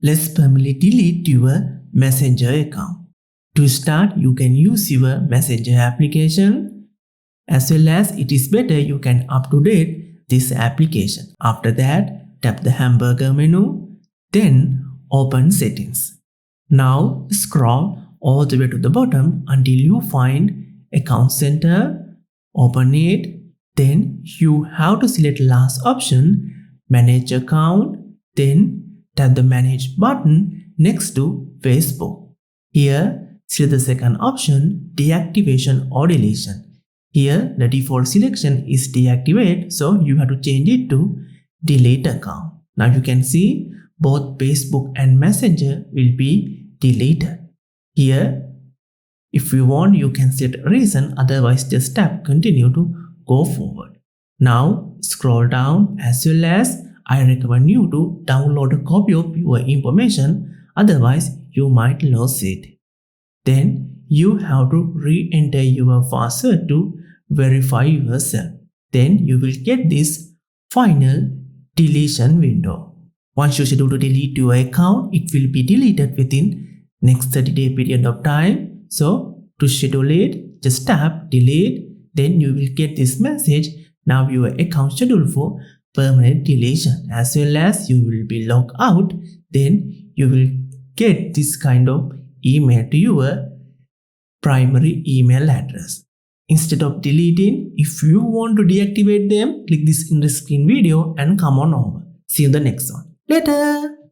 Let's permanently delete your Messenger account. To start, you can use your Messenger application. As well as it is better you can up-to-date this application. After that, tap the hamburger menu, then open settings. Now scroll all the way to the bottom until you find Account Center. Open it. Then you have to select last option, Manage Account. Then tap the Manage button next to Facebook. Here, select the second option, Deactivation or Deletion. Here, the default selection is Deactivate, so you have to change it to Delete Account. Now you can see both Facebook and Messenger will be deleted. Here, if you want, you can set a reason, otherwise just tap Continue to go forward. Now scroll down, as well as I recommend you to download a copy of your information, otherwise you might lose it. Then you have to re-enter your password to verify yourself. Then you will get this final deletion window. Once you schedule to delete your account, it will be deleted within next 30-day period of time. So to schedule it, just tap delete. Then you will get this message. Now your account scheduled for permanent deletion. As well as you will be logged out. Then you will get this kind of email to your primary email address. Instead of deleting, if you want to deactivate them, click this in the screen video and come on over. See you in the next one. Later!